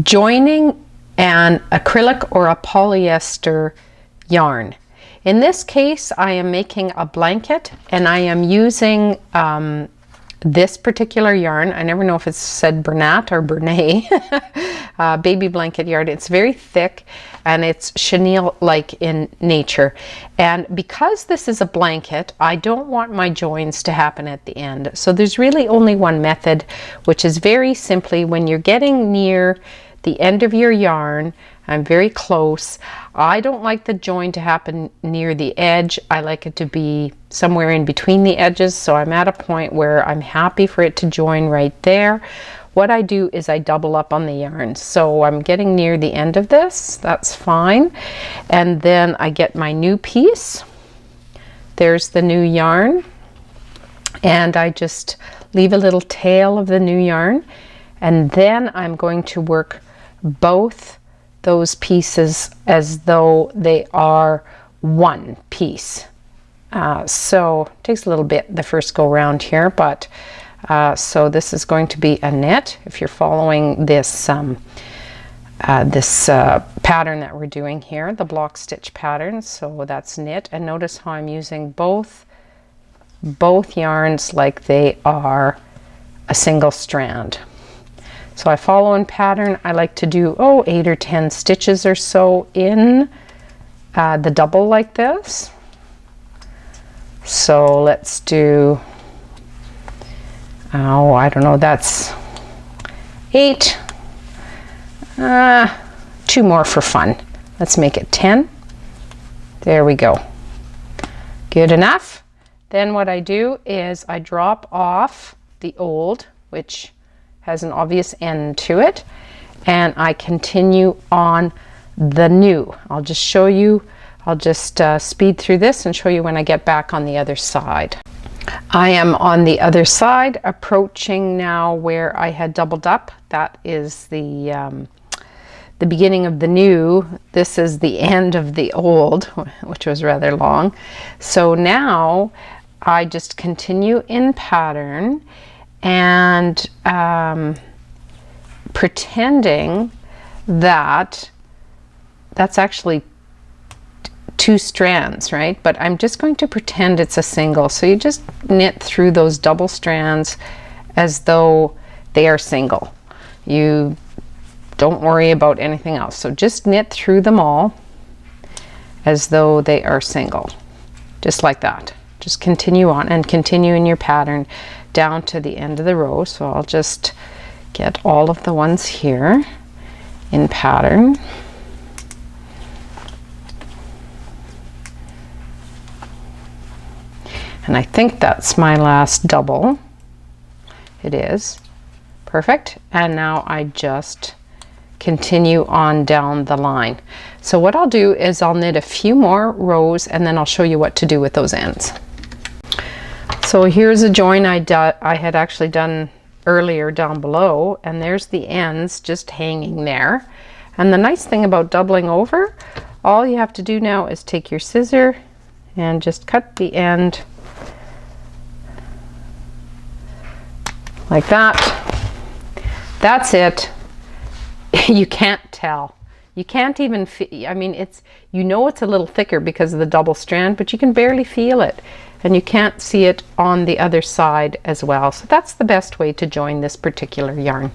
joining an acrylic or a polyester yarn. In this case, I am making a blanket, and I am using this particular yarn. I never know if it's said Bernat or Bernay, baby blanket yarn. It's very thick and it's chenille-like in nature. And because this is a blanket, I don't want my joins to happen at the end. So there's really only one method, which is very simply when you're getting near the end of your yarn, I'm very close. I don't like the join to happen near the edge. I like it to be somewhere in between the edges. So I'm at a point where I'm happy for it to join right there. What I do is I double up on the yarn. So I'm getting near the end of this. That's fine. And then I get my new piece. There's the new yarn. And I just leave a little tail of the new yarn. And then I'm going to work both those pieces as though they are one piece. So it takes a little bit the first go round here, but so this is going to be a knit if you're following this pattern that we're doing here, the block stitch pattern. So that's knit, and notice how I'm using both yarns like they are a single strand. So I follow in pattern. I like to do 8 or 10 stitches or so in the double like this. So let's do, I don't know, that's 8. 2 more for fun. Let's make it 10. There we go. Good enough. Then what I do is I drop off the old, which has an obvious end to it, and I continue on the new. I'll just show you, I'll just speed through this and show you when I get back on the other side. I am on the other side, approaching now where I had doubled up. That is the beginning of the new. This is the end of the old, which was rather long. So now I just continue in pattern and pretending that that's actually 2 strands, right? But I'm just going to pretend it's a single. So you just knit through those double strands as though they are single. You don't worry about anything else. So just knit through them all as though they are single, just like that. Just continue on and continue in your pattern down to the end of the row. So I'll just get all of the ones here in pattern. And I think that's my last double. It is. Perfect. And now I just continue on down the line. So what I'll do is I'll knit a few more rows and then I'll show you what to do with those ends. So here's a join I had actually done earlier down below, and there's the ends just hanging there. And the nice thing about doubling over, all you have to do now is take your scissor and just cut the end like that. That's it. You can't tell. You can't even I mean, it's, you know, it's a little thicker because of the double strand, but you can barely feel it. And you can't see it on the other side as well. So that's the best way to join this particular yarn.